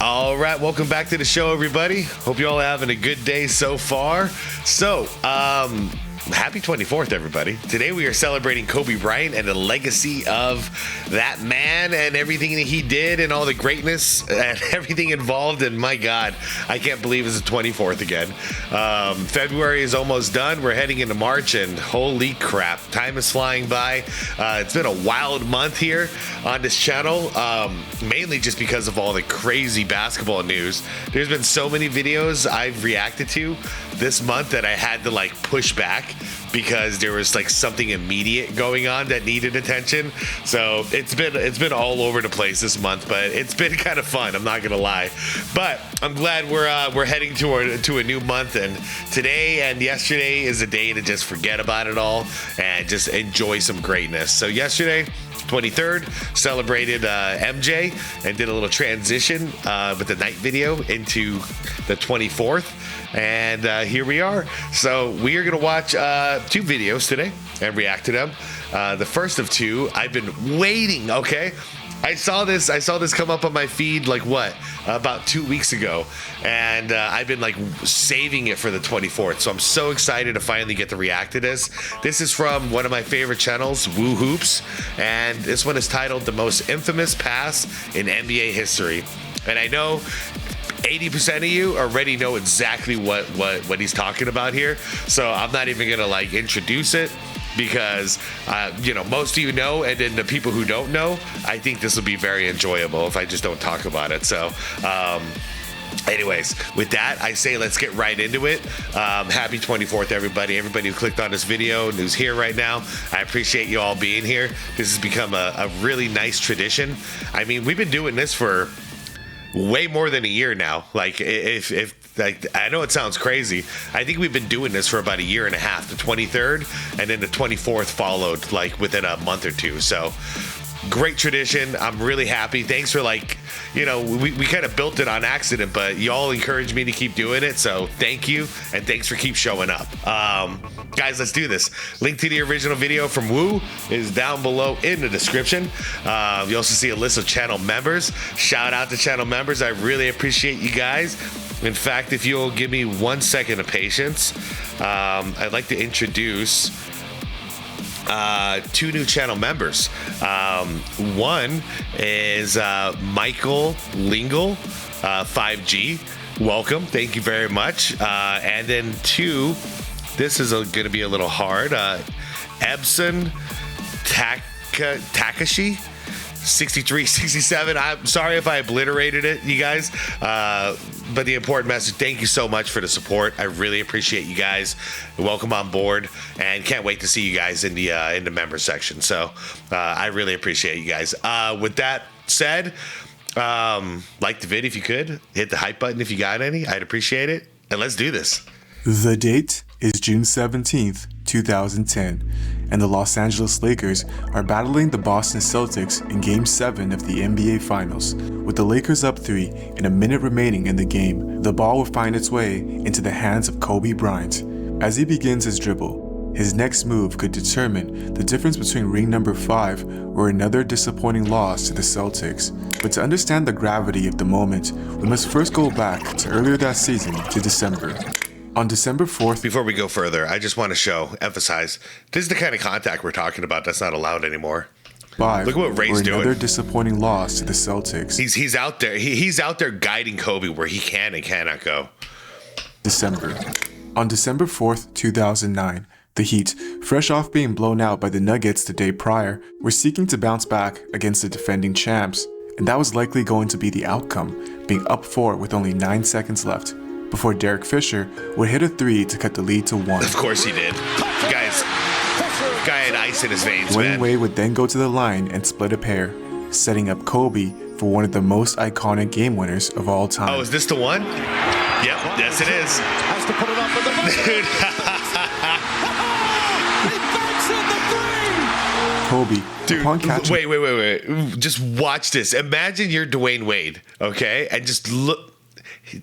All right, welcome back to the show, everybody. Hope you all are having a good day so far. So, happy 24th, everybody. Today we are celebrating Kobe Bryant and the legacy of that man and everything that he did and all the greatness and everything involved. And my God, I can't believe it's the 24th again. February is almost done. We're heading into March, and holy crap, time is flying by. It's been a wild month here on this channel, mainly just because of all the crazy basketball news. There's been so many videos I've reacted to this month that I had to like push back because there was like something immediate going on that needed attention. So it's been all over the place this month, but it's been kind of fun, I'm not gonna lie. But I'm glad we're heading to a new month, and today and yesterday is a day to just forget about it all and just enjoy some greatness. So yesterday, 23rd, celebrated MJ and did a little transition with the night video into the 24th. And here we are. So we are going to watch 2 videos today and react to them. The first of 2, I've been waiting, okay? I saw this come up on my feed like about 2 weeks ago, and I've been like saving it for the 24th. So I'm so excited to finally get to react to this. This is from one of my favorite channels, Woo Hoops, and this one is titled "The Most Infamous Pass in NBA History." And I know 80% of you already know exactly what he's talking about here, so I'm not even gonna like introduce it because most of you know, and then the people who don't know, I think this will be very enjoyable if I just don't talk about it. So anyways, with that, I say let's get right into it. Happy 24th, everybody who clicked on this video and who's here right now. I appreciate you all being here. This has become a really nice tradition. I mean, we've been doing this for way more than a year now. Like, if I know it sounds crazy, I think we've been doing this for about a year and a half. The 23rd and then the 24th followed like within a month or two. So great tradition. I'm really happy. Thanks for we kind of built it on accident, but y'all encouraged me to keep doing it. So thank you, and thanks for keep showing up. Guys, let's do this. Link to the original video from Woo is down below in the description. You also see a list of channel members. Shout out to channel members. I really appreciate you guys. In fact, if you'll give me 1 second of patience, I'd like to introduce 2 new channel members. One is Michael Lingle, 5G. Welcome. Thank you very much. And then 2, this is going to be a little hard. Ebin Tshy, 6367. I'm sorry if I obliterated it, you guys. But the important message, thank you so much for the support. I really appreciate you guys. Welcome on board, and can't wait to see you guys in the member section. So I really appreciate you guys. With that said, like the vid if you could, hit the hype button if you got any. I'd appreciate it, and let's do this. The date is June 17th, 2010, and the Los Angeles Lakers are battling the Boston Celtics in Game 7 of the NBA Finals. With the Lakers up 3 and a minute remaining in the game, the ball will find its way into the hands of Kobe Bryant. As he begins his dribble, his next move could determine the difference between ring number 5 or another disappointing loss to the Celtics. But to understand the gravity of the moment, we must first go back to earlier that season, to December. On December 4th... Before we go further, I just want to emphasize, this is the kind of contact we're talking about that's not allowed anymore. 5, look what Ray's doing. Another disappointing loss to the Celtics. He's out there. He's out there guiding Kobe where he can and cannot go. December. On December 4th, 2009, the Heat, fresh off being blown out by the Nuggets the day prior, were seeking to bounce back against the defending champs, and that was likely going to be the outcome, being up 4 with only 9 seconds left, before Derek Fisher would hit a 3 to cut the lead to 1. Of course he did. Guy had ice in his veins, Dwayne Wade would then go to the line and split a pair, setting up Kobe for one of the most iconic game winners of all time. Oh, is this the one? Yep, yes it is. Has to put it up for the Kobe, dude, upon catching... Wait. Just watch this. Imagine you're Dwayne Wade, okay? And just look.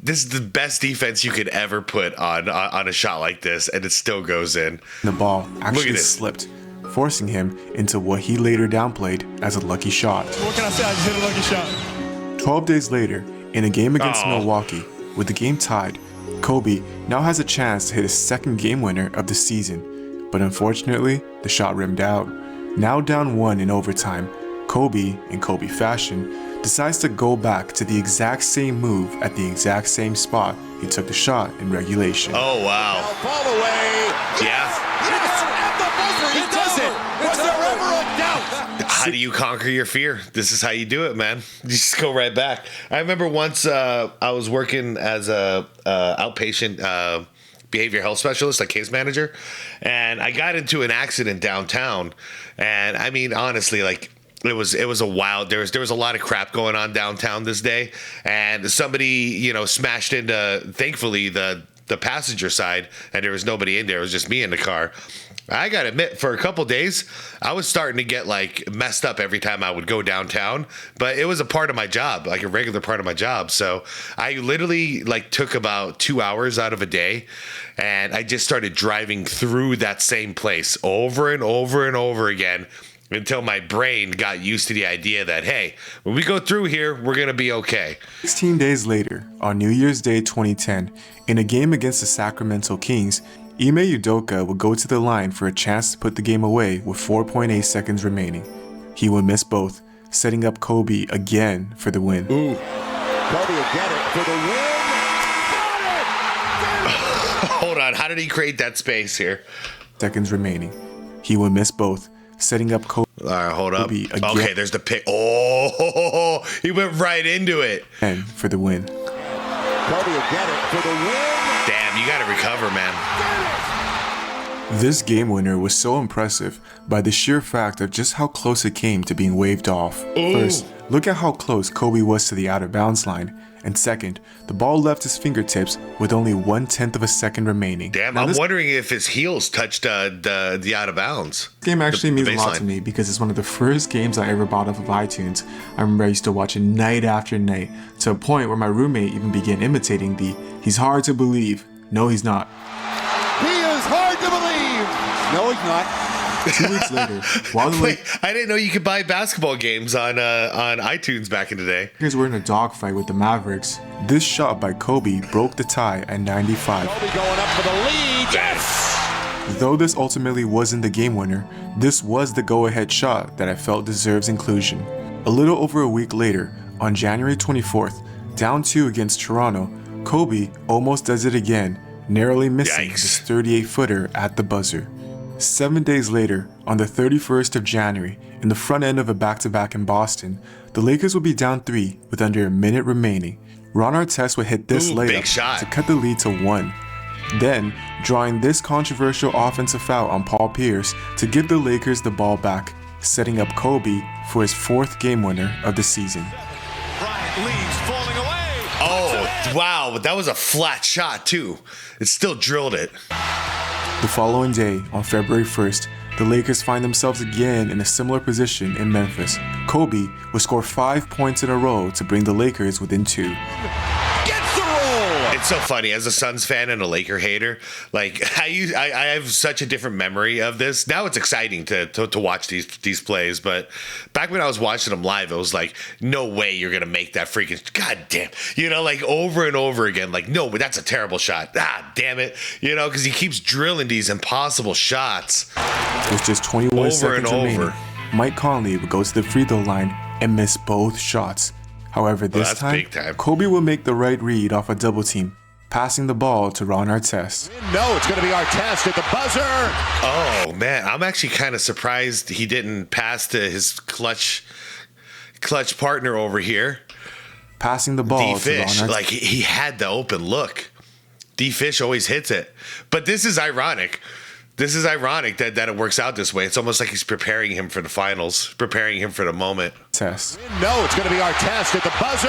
This is the best defense you could ever put on a shot like this, and it still goes in. The ball actually slipped, forcing him into what he later downplayed as a lucky shot. What can I say? I just hit a lucky shot. 12 days later, In a game against Oh. Milwaukee, with the game tied, Kobe now has a chance to hit his second game winner of the season, but unfortunately, the shot rimmed out. Now down 1 in overtime, Kobe, in Kobe fashion, decides to go back to the exact same move at the exact same spot he took the shot in regulation. Oh, wow. Ball away. Yeah. Yes, at the buzzer, he does it. Was there ever a doubt? How do you conquer your fear? This is how you do it, man. You just go right back. I remember once I was working as a outpatient behavior health specialist, like case manager, and I got into an accident downtown. And I mean, honestly, like it was a wild. There was a lot of crap going on downtown this day, and somebody smashed into, thankfully, the passenger side, and there was nobody in there. It was just me in the car. I gotta admit, for a couple days, I was starting to get like messed up every time I would go downtown, but it was a part of my job, like a regular part of my job. So I literally like took about 2 hours out of a day, and I just started driving through that same place over and over and over again until my brain got used to the idea that, hey, when we go through here, we're gonna be okay. 16 days later, on New Year's Day 2010, in a game against the Sacramento Kings, Ime Udoka would go to the line for a chance to put the game away with 4.8 seconds remaining. He would miss both, setting up Kobe again for the win. Ooh. Kobe will get it for the win. Hold on, how did he create that space here? Seconds remaining. He would miss both, setting up Kobe All right, hold up. again. Okay, there's the pick. Oh, he went right into it. And for the win. Kobe will get it for the win. Damn, you got to recover, man. This game winner was so impressive by the sheer fact of just how close it came to being waved off. Ooh. First, look at how close Kobe was to the out of bounds line. And second, the ball left his fingertips with only 1/10 of a second remaining. Damn, Now, I'm this wondering if his heels touched the out of bounds. game actually means a lot baseline. to me because it's one of the first games I ever bought off of iTunes. I remember I used to watch it night after night, to a point where my roommate even began imitating the "he's hard to believe, no he's not." He is hard to believe. No, he's not. 2 weeks later, while the Wait, I didn't know you could buy basketball games on iTunes back in the day. Lakers were in a dogfight with the Mavericks, this shot by Kobe broke the tie at 95. Kobe going up for the lead. Yes. Though this ultimately wasn't the game winner, this was the go-ahead shot that I felt deserves inclusion. A little over a week later, on January 24th, down 2 against Toronto, Kobe almost does it again, narrowly missing Yikes. this 38-footer at the buzzer. 7 days later, on the 31st of January, in the front end of a back-to-back in Boston, the Lakers would be down 3 with under a minute remaining. Ron Artest would hit this Ooh, big layup shot. to cut the lead to 1. Then, drawing this controversial offensive foul on Paul Pierce to give the Lakers the ball back, setting up Kobe for his 4th game winner of the season. Bryant leaves, falling away. Oh, wow, but that was a flat shot, too. It still drilled it. The following day, on February 1st, the Lakers find themselves again in a similar position in Memphis. Kobe would score 5 points in a row to bring the Lakers within 2. Gets the roll. It's so funny as a Suns fan and a Laker hater. Like I have such a different memory of this. Now it's exciting to watch these plays, but back when I was watching them live, it was like, no way you're gonna make that freaking goddamn, like over and over again. Like, no, but that's a terrible shot. Ah, damn it, because he keeps drilling these impossible shots. With just 21 Over seconds and remaining, over. Mike Conley would go to the free throw line and miss both shots. However, this that's time, big time. Kobe will make the right read off a double team, passing the ball to Ron Artest. No, it's going to be Artest at the buzzer. Oh man, I'm actually kind of surprised he didn't pass to his clutch partner over here. Passing the ball D to Ron Fish, Artest. like he had the open look. D Fish always hits it, but this is ironic. This is ironic that it works out this way. It's almost like he's preparing him for the finals, preparing him for the moment. Test. No, it's going to be Artest at the buzzer.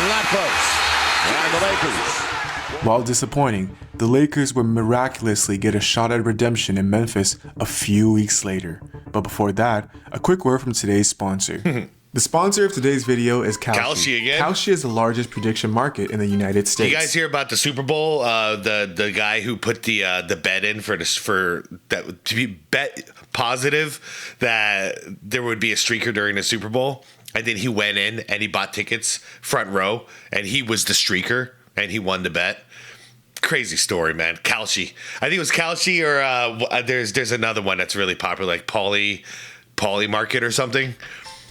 Not close. And the Lakers. While disappointing, the Lakers would miraculously get a shot at redemption in Memphis a few weeks later. But before that, a quick word from today's sponsor. The sponsor of today's video is Kalshi. Kalshi again? Kalshi is the largest prediction market in the United States. You guys hear about the Super Bowl? The guy who put the bet in for that to be bet positive that there would be a streaker during the Super Bowl, and then he went in and he bought tickets front row, and he was the streaker, and he won the bet. Crazy story, man. Kalshi. I think it was Kalshi, or there's another one that's really popular, like Poly Market or something.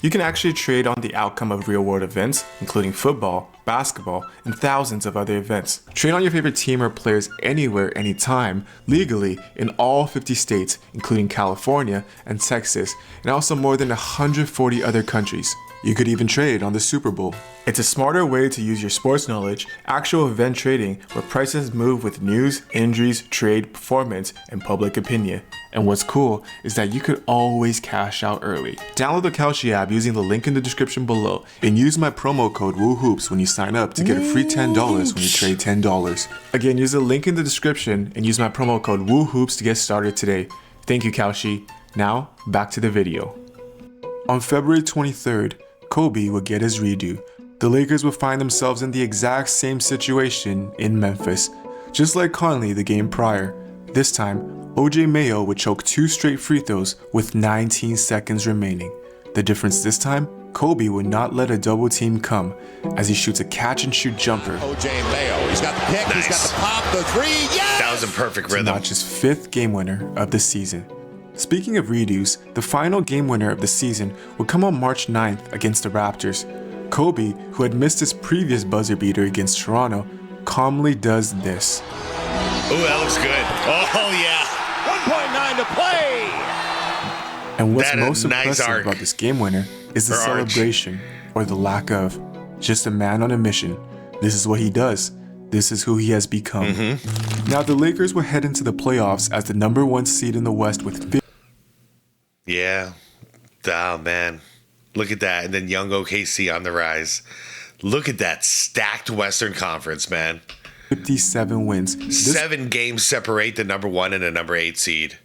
You can actually trade on the outcome of real-world events, including football, basketball, and thousands of other events. Trade on your favorite team or players anywhere, anytime, legally in all 50 states, including California and Texas, and also more than 140 other countries. You could even trade on the Super Bowl. It's a smarter way to use your sports knowledge, actual event trading, where prices move with news, injuries, trade, performance, and public opinion. And what's cool is that you could always cash out early. Download the Kalshi app using the link in the description below and use my promo code WooHoops when you sign up to get a free $10 when you trade $10. Again, use the link in the description and use my promo code WooHoops to get started today. Thank you, Kalshi. Now, back to the video. On February 23rd, Kobe would get his redo. The Lakers would find themselves in the exact same situation in Memphis. Just like Conley the game prior, this time, OJ Mayo would choke 2 straight free throws with 19 seconds remaining. The difference this time, Kobe would not let a double team come as he shoots a catch and shoot jumper. OJ Mayo, he's got the pick, Nice. He's got the pop, the three, yes! That was in perfect To rhythm. notch his 5th game winner of the season. Speaking of redos, the final game winner of the season would come on March 9th against the Raptors. Kobe, who had missed his previous buzzer beater against Toronto, calmly does this. Ooh, that looks good. Oh, yeah. 1.9 to play! And what's That is most nice impressive arc. about this game winner is the Or arch. celebration, or the lack of. Just a man on a mission. This is what he does. This is who he has become. Mm-hmm. Now the Lakers will head into the playoffs as the number 1 seed in the West with Yeah. Oh, man. Look at that. And then young OKC on the rise. Look at that stacked Western Conference, man. 57 wins. This 7 games separate the number 1 and the number 8 seed.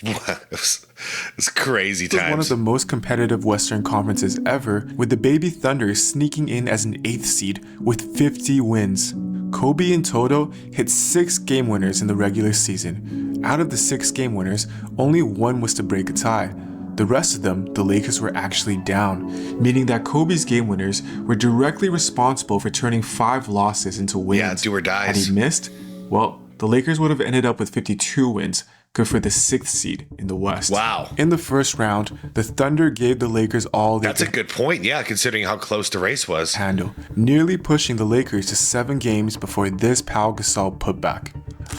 It's crazy was one of times. the most competitive Western conferences ever, with the Baby Thunder sneaking in as an 8th seed with 50 wins. Kobe in total hit 6 game winners in the regular season. Out of the 6 game winners, only 1 was to break a tie. The rest of them, the Lakers were actually down, meaning that Kobe's game winners were directly responsible for turning 5 losses into wins. Yeah, do or dies. Had he missed, well, the Lakers would have ended up with 52 wins, good for the 6th seed in the West. Wow. In the first round, the Thunder gave the Lakers all they That's a could good point. Yeah, considering how close the race was. handle, nearly pushing the Lakers to 7 games before this Pau Gasol putback.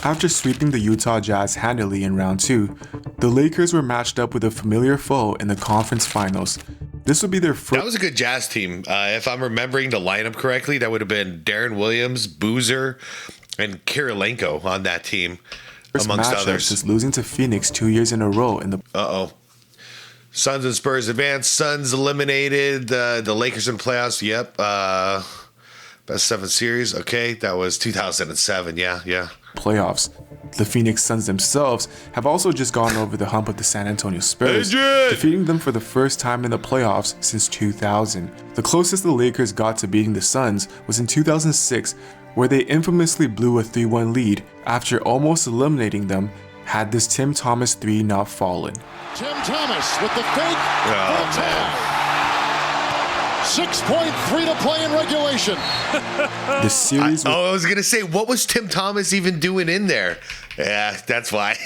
After sweeping the Utah Jazz handily in round 2, the Lakers were matched up with a familiar foe in the conference finals. This would be their That first. was a good Jazz team. If I'm remembering the lineup correctly, that would have been Darren Williams, Boozer, and Kirilenko on that team, amongst matchup others. since losing to Phoenix 2 years in a row in the Uh-oh. Suns and Spurs advanced. Suns eliminated the Lakers in playoffs. Yep. Best 7 series. Okay, that was 2007. Yeah. playoffs. The Phoenix Suns themselves have also just gone over the hump of the San Antonio Spurs, Adrian! defeating them for the first time in the playoffs since 2000. The closest the Lakers got to beating the Suns was in 2006, where they infamously blew a 3-1 lead after almost eliminating them had this Tim Thomas 3 not fallen. Tim Thomas with the fake. Oh, man. 6.3 to play in regulation. The series was I was going to say, what was Tim Thomas even doing in there? Yeah, that's why.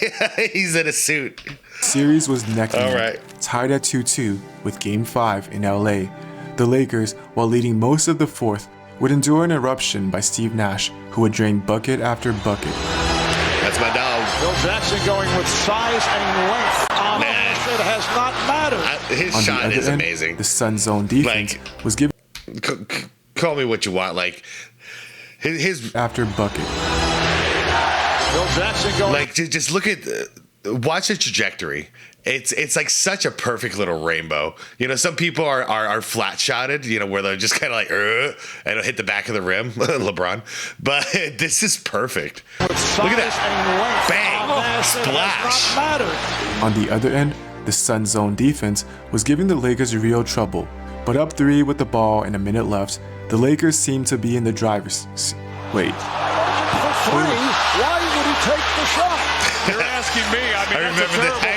He's in a suit. Series was neck and All neck, right. tied at 2-2 with Game 5 in LA. The Lakers, while leading most of the 4th, would endure an eruption by Steve Nash, who would drain bucket after bucket. That's my dog. Phil Jackson going with size and length. Man. It has not mattered. His On the shot other is end, amazing. the Sun zone defense Like- was given Call me what you want. Like, his after bucket. Phil Jackson going. like, just look at, watch the trajectory. It's like such a perfect little rainbow. You know, some people are flat shotted, you know, where they're just kind of like, and it'll hit the back of the rim, LeBron. But this is perfect. with Look at size and length. Bang! Splash! It has not mattered. On the other end, the Sun zone defense was giving the Lakers real trouble. But up 3 with the ball and a minute left, the Lakers seem to be in the driver's... Wait. Why would he take the shot? You're asking me. I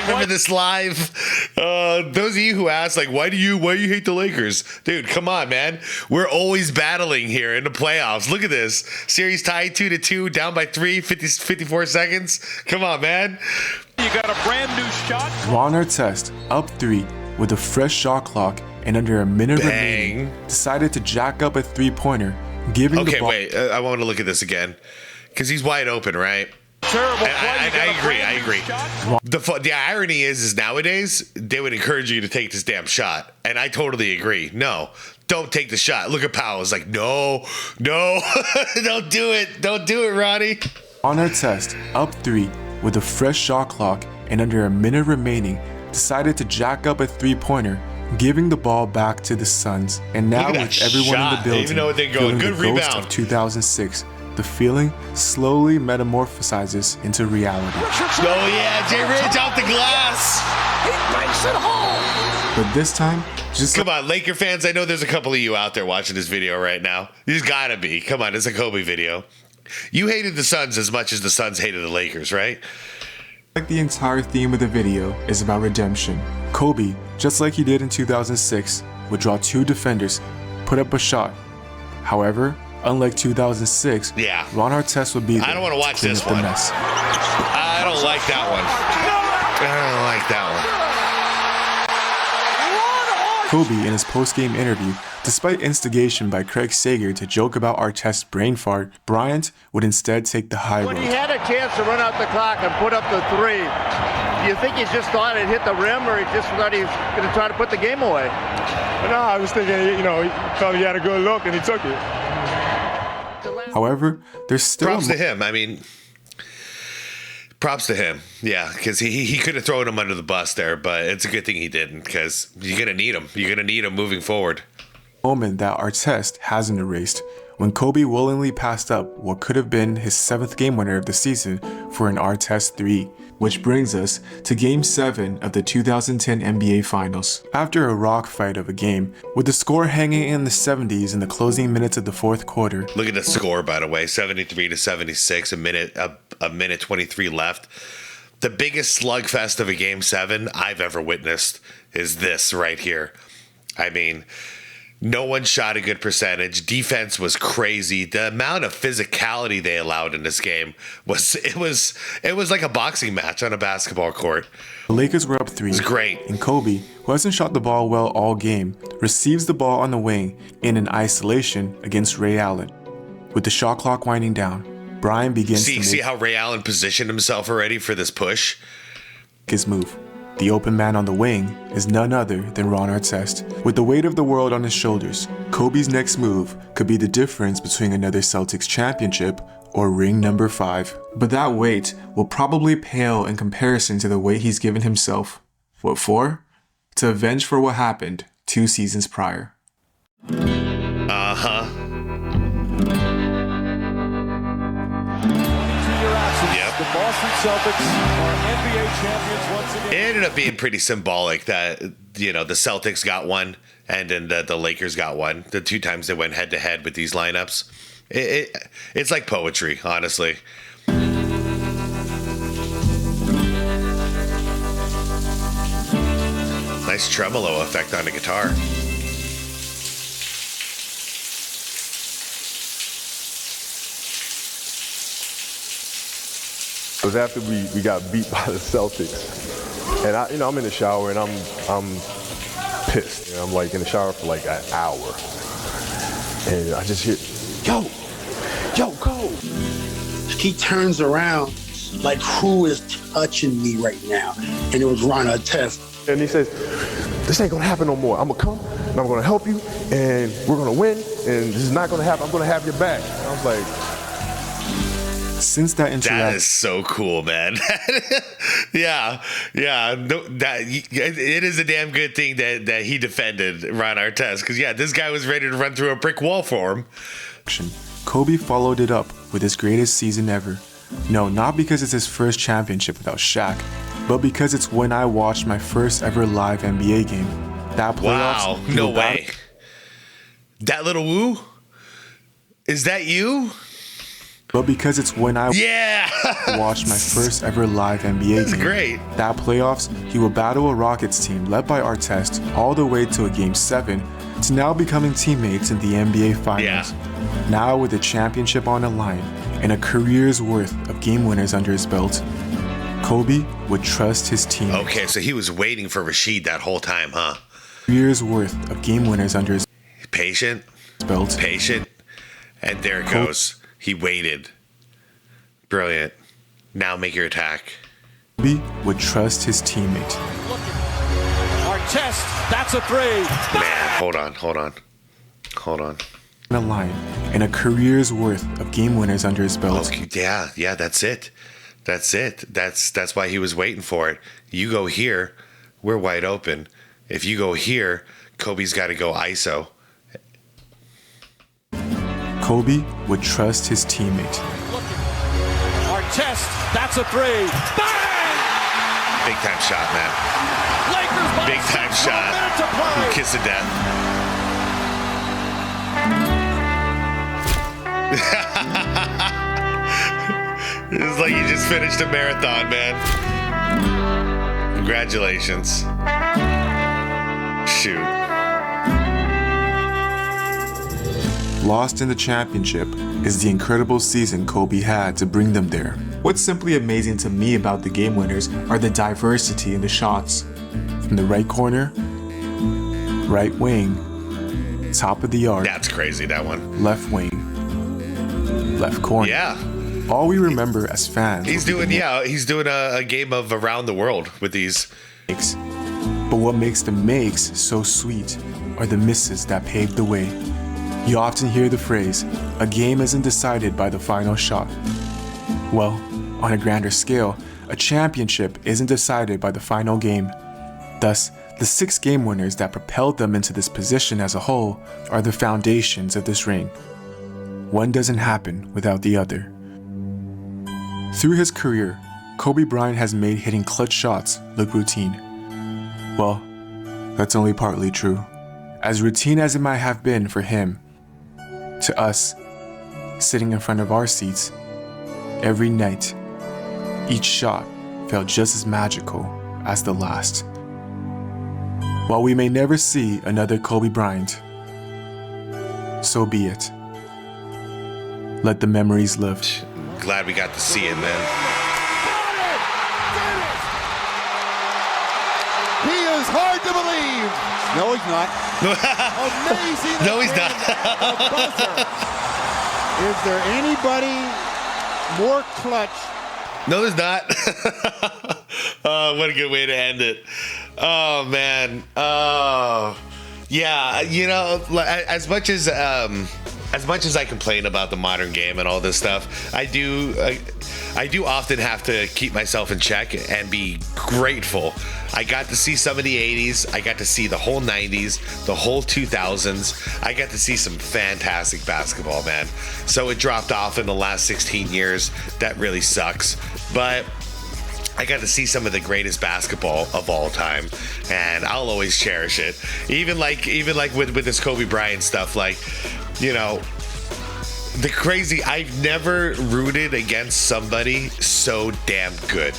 remember this live. Those of you who asked, like, why do you hate the Lakers? Dude, come on, man. We're always battling here in the playoffs. Look at this. Series tied 2-2, down by 54 seconds. Come on, man. You got a brand new shot. Juan Artest, up 3 with a fresh shot clock and under a minute remaining, decided to jack up a 3-pointer, giving the ball... Okay, wait. I want to look at this again. Because he's wide open, right? Terrible play. I agree. The irony is nowadays, they would encourage you to take this damn shot. And I totally agree. No, don't take the shot. Look at Powell. It's like, no, don't do it. Don't do it, Ronnie. On our test, up 3 with a fresh shot clock and under a minute remaining, decided to jack up a 3-pointer, giving the ball back to the Suns. And now with everyone in the building, even though they're feeling going, good the rebound. ghost of 2006, the feeling slowly metamorphosizes into reality. Oh yeah, Jay Ridge off the glass. He makes it home. But this time, just come on, Laker fans. I know there's a couple of you out there watching this video right now. There's gotta be. Come on, it's a Kobe video. You hated the Suns as much as the Suns hated the Lakers, right? Like the entire theme of the video is about redemption. Kobe, just like he did in 2006, would draw 2 defenders, put up a shot. However, unlike 2006, Ron Artest would be there. I don't want to watch this one. I don't like that one. I don't like that one. Kobe, in his post-game interview, despite instigation by Craig Sager to joke about Artest's brain fart, Bryant would instead take the high road. When he had a chance to run out the clock and put up the 3, do you think he just thought it hit the rim, or he just thought he was going to try to put the game away? No, I was thinking, he felt he had a good look and he took it. However, there's still... Props to him. I mean, props to him. Yeah, because he could have thrown him under the bus there, but it's a good thing he didn't, because you're going to need him. You're going to need him moving forward. Moment that Artest hasn't erased, when Kobe willingly passed up what could have been his 7th game winner of the season for an Artest 3. Which brings us to Game 7 of the 2010 NBA Finals. After a rock fight of a game, with the score hanging in the 70s in the closing minutes of the 4th quarter. Look at the score, by the way, 73-76, a minute 23 left. The biggest slugfest of a Game 7 I've ever witnessed is this right here. I mean, no one shot a good percentage. Defense was crazy. The amount of physicality they allowed in this game was like a boxing match on a basketball court. The Lakers were up 3. It was great. And Kobe, who hasn't shot the ball well all game, receives the ball on the wing in an isolation against Ray Allen. With the shot clock winding down, Brian begins to see how Ray Allen positioned himself already for this push? His move. The open man on the wing is none other than Ron Artest. With the weight of the world on his shoulders, Kobe's next move could be the difference between another Celtics championship or ring number 5. But that weight will probably pale in comparison to the weight he's given himself. What for? To avenge for what happened 2 seasons prior. Uh-huh. The Boston Celtics are NBA champions once again. It ended up being pretty symbolic that, the Celtics got one and then the Lakers got one. The 2 times they went head to head with these lineups. It's like poetry, honestly. Nice tremolo effect on the guitar. It was after we got beat by the Celtics, and I'm in the shower and I'm pissed. I'm like in the shower for like an hour, and I just hear, yo, go. He turns around like, who is touching me right now? And it was Ron Artest. And he says, this ain't gonna happen no more. I'm gonna come and I'm gonna help you, and we're gonna win. And this is not gonna happen. I'm gonna have your back. And I was like. Since that interaction, that is so cool, man. yeah. No, it is a damn good thing that he defended Ron Artest, because this guy was ready to run through a brick wall for him. Kobe followed it up with his greatest season ever. No, not because it's his first championship without Shaq, but because it's when I watched my first ever live NBA game. That playoffs. Wow, no way. That little woo? Is that you? But because it's when I Yeah. watched my first ever live NBA That's game. great. That playoffs, he will battle a Rockets team led by Artest all the way to a Game 7 to now becoming teammates in the NBA Finals. Now with a championship on the line and a career's worth of game winners under his belt, Kobe would trust his team. Okay, so he was waiting for Rashid that whole time, huh? Career's worth of game winners under his Patient, belt. patient, and there it goes. He waited. Brilliant. Now make your attack. Kobe would trust his teammate. Artest, that's a three. Man, hold on. On the line and a career's worth of game winners under his belt. Okay, yeah, that's it. That's why he was waiting for it. You go here, we're wide open. If you go here, Kobe's got to go ISO. Kobe would trust his teammate. Artest, that's a three. Bang! Big time shot, man. Lakers by Big time 6, shot. 1 minute to play. Kiss of death. It's like you just finished a marathon, man. Congratulations. Shoot. Lost in the championship is the incredible season Kobe had to bring them there. What's simply amazing to me about the game winners are the diversity in the shots. From the right corner, right wing, top of the yard, That's crazy, that one. left wing, left corner. Yeah. All we remember as fans. He's doing a game of around the world with these. Makes. But what makes the makes so sweet are the misses that paved the way. You often hear the phrase, a game isn't decided by the final shot. Well, on a grander scale, a championship isn't decided by the final game. Thus, the 6 game winners that propelled them into this position as a whole are the foundations of this ring. One doesn't happen without the other. Through his career, Kobe Bryant has made hitting clutch shots look routine. Well, that's only partly true. As routine as it might have been for him, to us, sitting in front of our seats, every night, each shot felt just as magical as the last. While we may never see another Kobe Bryant, so be it. Let the memories live. Glad we got to see it, man. He is hard to believe. No, he's not. Amazing. No, he's not. A buzzer. Is there anybody more clutch? No, there's not. What a good way to end it. Oh, man. Oh, yeah. You know, as much as I complain about the modern game and all this stuff, I do often have to keep myself in check and be grateful. I got to see some of the 80s. I got to see the whole 90s, the whole 2000s. I got to see some fantastic basketball, man. So it dropped off in the last 16 years. That really sucks. But I got to see some of the greatest basketball of all time, and I'll always cherish it. Even like with this Kobe Bryant stuff, like, you know, the crazy, I've never rooted against somebody so damn good,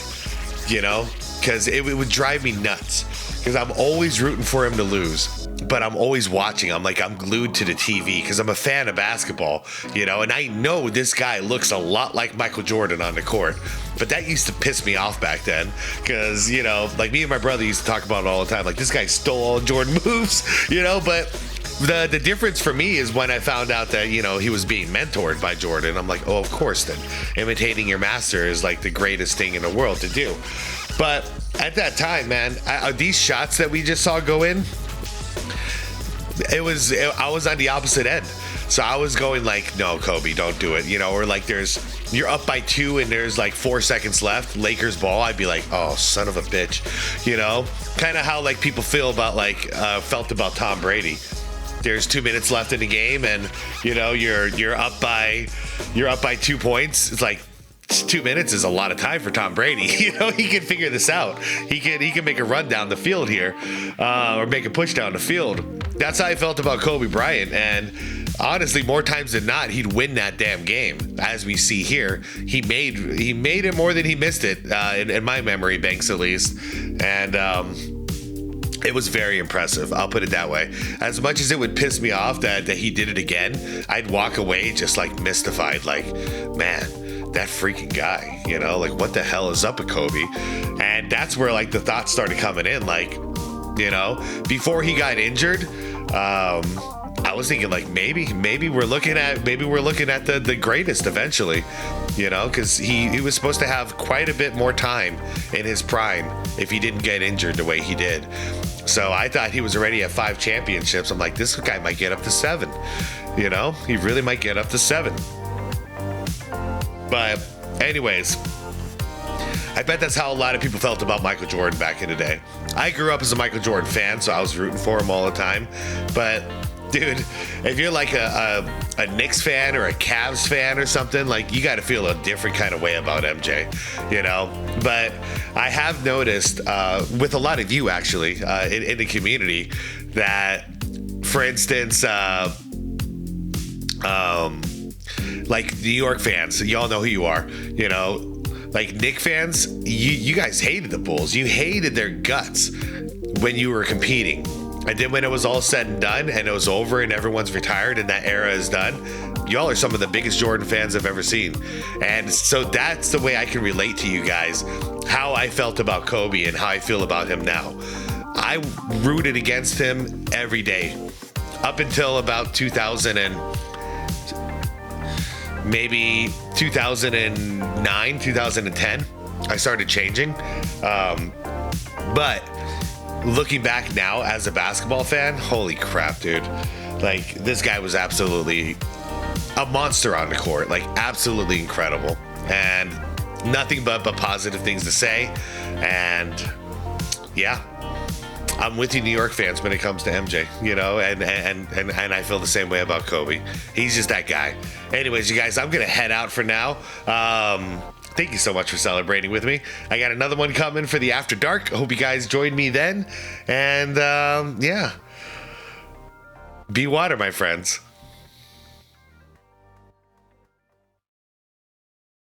you know, because it would drive me nuts, because I'm always rooting for him to lose, but I'm always watching. I'm glued to the TV because I'm a fan of basketball, you know, and I know this guy looks a lot like Michael Jordan on the court, but that used to piss me off back then, because, you know, like me and my brother used to talk about it all the time, like this guy stole all Jordan moves, you know. But the difference for me is when I found out that, you know, he was being mentored by Jordan. I'm like, oh, of course, then imitating your master is like the greatest thing in the world to do. But at that time, man, these shots that we just saw go in, I was on the opposite end. So I was going like, no, Kobe, don't do it. You know, or like you're up by 2 and there's like 4 seconds left, Lakers ball. I'd be like, oh, son of a bitch. You know, kind of how like people felt about Tom Brady. There's 2 minutes left in the game, and you know you're up by 2 points. It's like, 2 minutes is a lot of time for Tom Brady. You know, he can figure this out. He can make a run down the field here, or make a push down the field. That's how I felt about Kobe Bryant. And honestly, more times than not, he'd win that damn game. As we see here, he made it more than he missed it, in my memory banks at least. And it was very impressive. I'll put it that way. As much as it would piss me off that he did it again, I'd walk away just like mystified, like, man, that freaking guy, you know, like what the hell is up with Kobe? And that's where like the thoughts started coming in, like, you know, before he got injured, I was thinking like maybe we're looking at the greatest eventually, you know, because he was supposed to have quite a bit more time in his prime if he didn't get injured the way he did. So I thought he was already at 5 championships. I'm like, this guy might get up to 7, you know, he really might get up to 7. But anyways, I bet that's how a lot of people felt about Michael Jordan back in the day. I grew up as a Michael Jordan fan, so I was rooting for him all the time. But dude, if you're like a Knicks fan or a Cavs fan or something, like you got to feel a different kind of way about MJ, you know. But I have noticed with a lot of you actually in the community that, for instance, like New York fans, y'all know who you are, you know, like Knicks fans, you guys hated the Bulls. You hated their guts when you were competing. And then when it was all said and done and it was over and everyone's retired and that era is done, y'all are some of the biggest Jordan fans I've ever seen. And so that's the way I can relate to you guys, how I felt about Kobe and how I feel about him now. I rooted against him every day up until about 2009, 2010, I started changing. But looking back now as a basketball fan, holy crap, dude. Like, this guy was absolutely a monster on the court, like absolutely incredible. And nothing but positive things to say. And yeah, I'm with you, New York fans, when it comes to MJ, you know, and I feel the same way about Kobe. He's just that guy. Anyways, you guys, I'm going to head out for now. Thank you so much for celebrating with me. I got another one coming for the After Dark. I hope you guys join me then. And yeah, be water, my friends.